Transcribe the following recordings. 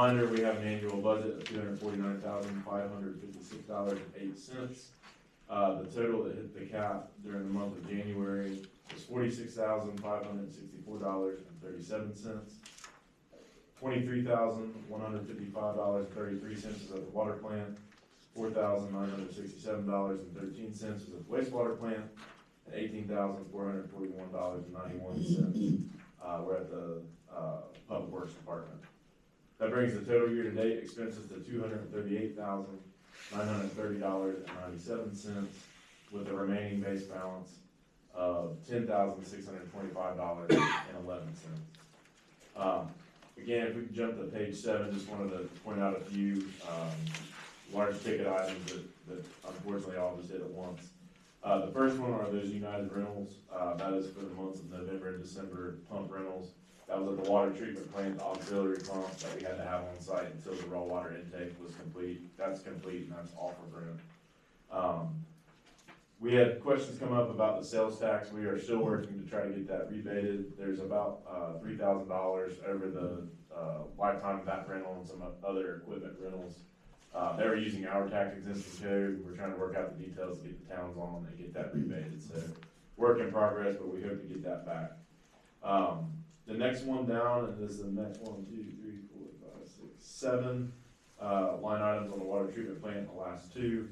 reminder, we have an annual budget of $249,556.08. The total that hit the cap during the month of January was $46,564.37. $23,155.33 is at the water plant, $4,967.13 is at the wastewater plant, and $18,441.91 we're at the Public Works Department. That brings the total year-to-date expenses to $238,930.97, with a remaining base balance of $10,625.11. Again, if we could jump to page 7, just wanted to point out a few large ticket items that unfortunately all just hit at once. The first one are those United rentals. That is for the months of November and December pump rentals. That was at the water treatment plant, the auxiliary pump that we had to have on site until the raw water intake was complete. That's complete and that's off of rent. We had questions come up about the sales tax. We are still working to try to get that rebated. There's about $3,000 over the lifetime of that rental and some other equipment rentals. They were using our tax existing code. We're trying to work out the details to get the towns on and get that rebated. So work in progress, but we hope to get that back. The next one down, and this is the next 1, 2, 3, 4, 5, 6, 7 line items on the water treatment plant. The last 2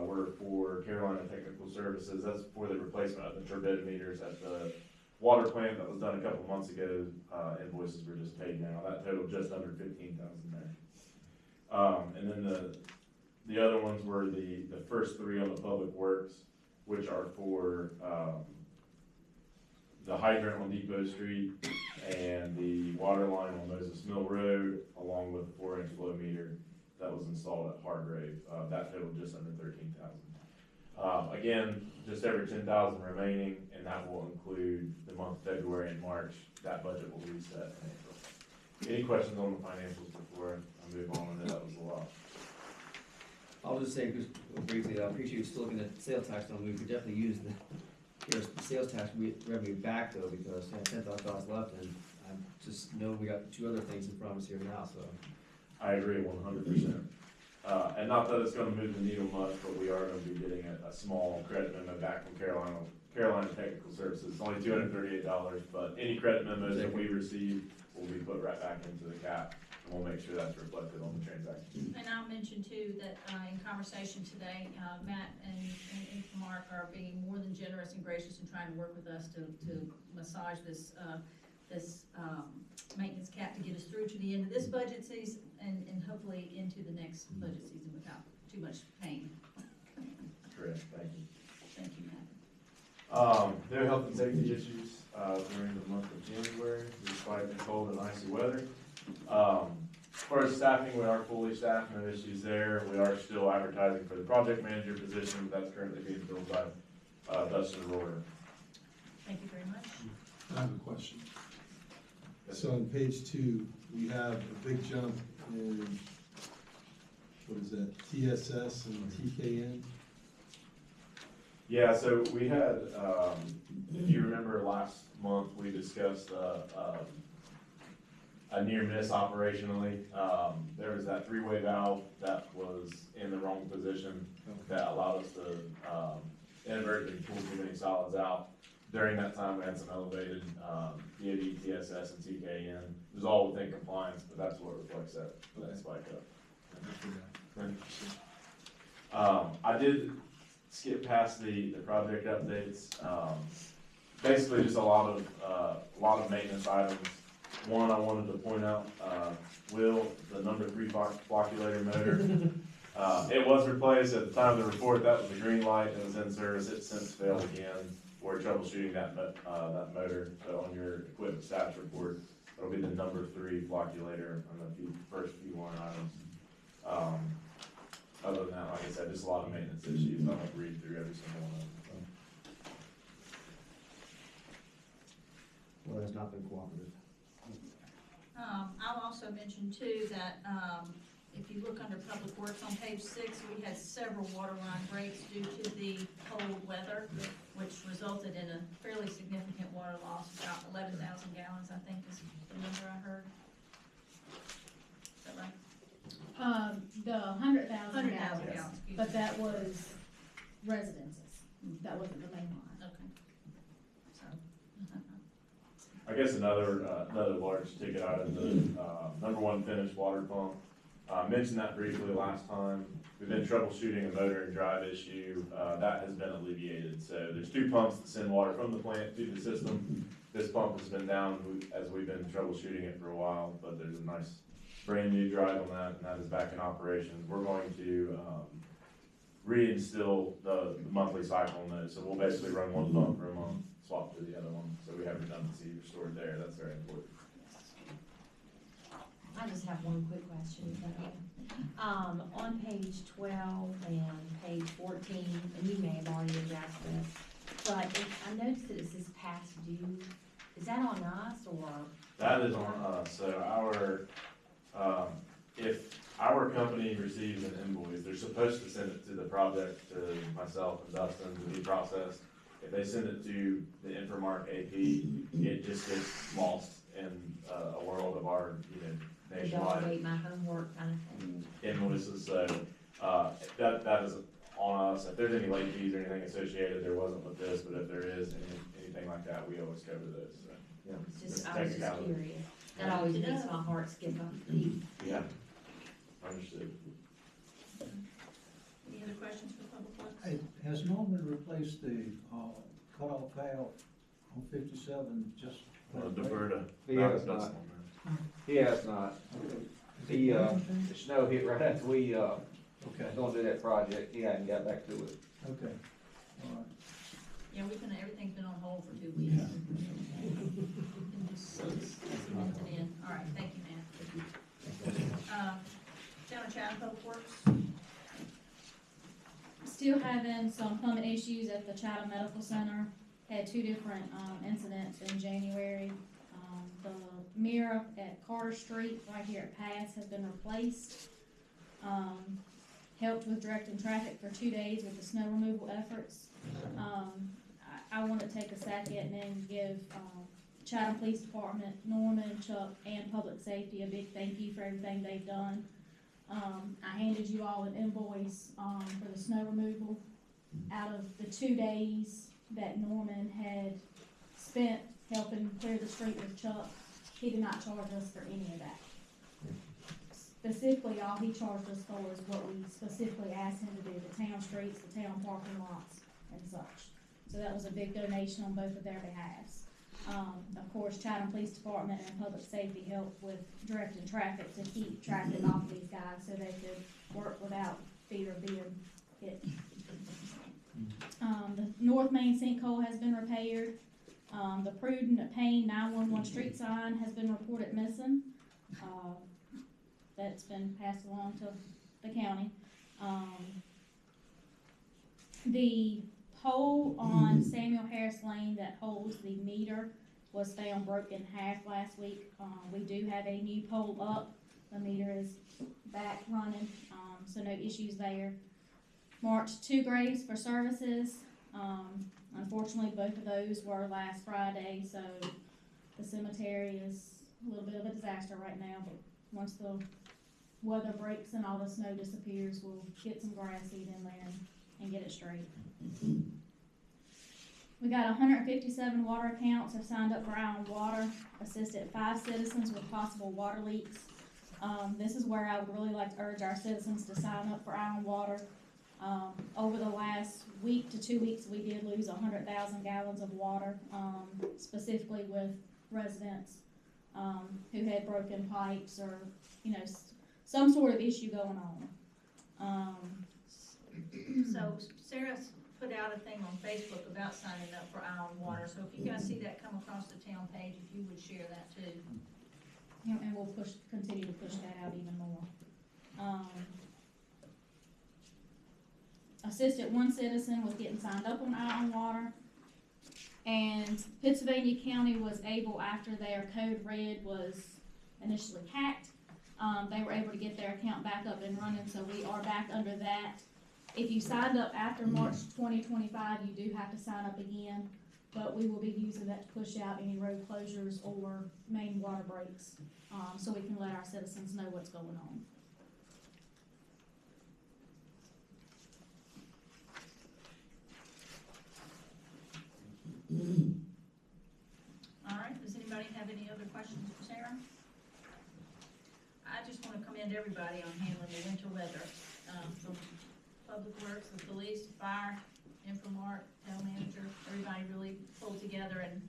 were for Carolina Technical Services. That's for the replacement of the turbidimeters at the water plant that was done a couple months ago. Invoices were just paid now. That totaled just under $15,000 there. And then the other ones were the first 3 on the Public Works, which are for the hydrant on Depot Street and the water line on Moses Mill Road, along with the 4-inch flow meter that was installed at Hargrave. That totaled just under $13,000. Again, just over $10,000 remaining, and that will include the month of February and March. That budget will reset in April. Any questions on the financials before I move on? I know that was a lot. I'll just say just briefly, I appreciate you still looking at sales tax on. We could definitely use the sales tax revenue back though, because we have $10,000 left, and I just know we got 2 other things in front of us here now. So I agree 100%. And not that it's going to move the needle much, but we are going to be getting a small credit memo back from Carolina Technical Services. It's only $238, but any credit memos that we receive will be put right back into the cap, and we'll make sure that's reflected on the transaction. And I'll mention too that in conversation today, Matt and Mark are being more than generous and gracious in trying to work with us to massage this maintenance cap to get us through to the end of this budget season and hopefully into the next budget season without too much pain. Correct. Thank you. Thank you, Matt. No health and safety issues during the month of January, despite the cold and icy weather. As far as staffing, we are fully staffed, no issues there. We are still advertising for the project manager position. That's currently being filled by Dustin Royer. Thank you very much. I have a question. So on page 2, we have a big jump in, what is that, TSS and TKN? Yeah, so we had, if you remember last month, we discussed a near miss operationally. There was that 3-way valve that was in the wrong position that allowed us to inadvertently pull too many solids out. During that time, we had some elevated DOD, TSS, and TKN. It was all within compliance, but that's what reflects that spike up. I did skip past the project updates. Basically, just a lot of maintenance items. One, I wanted to point out, Will, the number 3 flocculator motor. It was replaced at the time of the report. That was the green light. It was in service. It since failed again. We're troubleshooting that motor. So on your equipment status report, it'll be the number 3 flocculator on the first few line items. Other than that, like I said, just a lot of maintenance issues. I won't read through every single one of them. well, that's not been cooperative. I'll also mention too that if you look under Public Works on page 6, we had several water line breaks due to the cold weather, which resulted in a fairly significant water loss, about 11,000 gallons, I think is the number I heard. The 100,000 100,000 gallons, gallons, excuse but me. that was residences, that wasn't the main line. Okay. So, I guess another large ticket item, the number one finished water pump. Mentioned that briefly last time. We've been troubleshooting a motor and drive issue, that has been alleviated. So there's two pumps that send water from the plant to the system. This pump has been down as we've been troubleshooting it for a while, but there's a nice brand new drive on that, and that is back in operations. We're going to, reinstill the monthly cycle on those. So we'll basically run one pump for a month, swap to the other one. So we have redundancy restored there. That's very important. I just have one quick question, is that okay? On page 12 and page 14, and you may have already addressed this, but I noticed that it says past due. Is that on us or? That is on us, so if our company receives an invoice, they're supposed to send it to the project, to myself and Dustin to be processed. If they send it to the Infomark AP, it just gets lost in a world of our, nationwide Delegate my homework kind of thing. invoices, so, that is on us. If there's any late fees or anything associated, there wasn't with this, but if there is anything like that, we always cover those, so, yeah. It's just, It's I was just technicality. curious. That always makes my heart skip a beat. Yeah, understood. any other questions for Public Works? Hey, has Norman replaced the, cutoff valve on 57 just? I'll defer to. He has Dustin not. on He has not. The snow hit right after we, Okay, was gonna do that project, he hadn't got back to it. okay, all right. Yeah, everything's been on hold for 2 weeks. Cemented in. All right, thank you, Matt. Town of Chatham Public Works, Still having some plumbing issues at the Chatham Medical Center. Had two different, incidents in January. The mirror at Carter Street, right here at Pass, has been replaced. Helped with directing traffic for 2 days with the snow removal efforts. I wanna take a second and then give, Chatham Police Department, Norman, Chuck, and Public Safety a big thank you for everything they've done. I handed you all an invoice, for the snow removal. Out of the 2 days that Norman had spent helping clear the street with Chuck, he did not charge us for any of that. Specifically, all he charged us for is what we specifically asked him to do, the town streets, the town parking lots, and such. So that was a big donation on both of their behalves. Of course, Chatham Police Department and Public Safety helped with directing traffic to keep traffic off these guys so they could work without fear of being hit. The North Main sinkhole has been repaired. The Prudent at Payne 911 street sign has been reported missing. That's been passed along to the county. The pole on Samuel Harris Lane that holds the meter was found broken in half last week. We do have a new pole up. The meter is back running, so no issues there. Marked 2 graves for services. Unfortunately, both of those were last Friday, so the cemetery is a little bit of a disaster right now, but once the weather breaks and all the snow disappears, we'll get some grass seed in there and get it straight. We got 157 water accounts have signed up for Island Water, assisted 5 citizens with possible water leaks. This is where I would really like to urge our citizens to sign up for Island Water. Over the last week to 2 weeks, we did lose 100,000 gallons of water, specifically with residents, who had broken pipes or, some sort of issue going on. so Sarah put out a thing on Facebook about signing up for Island Water, so if you guys see that come across the town page, if you would share that too. And we'll continue to push that out even more. Assisted 1 citizen with getting signed up on Island Water. And Pennsylvania County was able, after their code red was initially hacked, they were able to get their account back up and running, so we are back under that. If you signed up after March 2025, you do have to sign up again, but we will be using that to push out any road closures or main water breaks, so we can let our citizens know what's going on. commend everybody on handling the winter weather, from Public Works, the police, fire, Infomart, town manager, everybody really pulled together and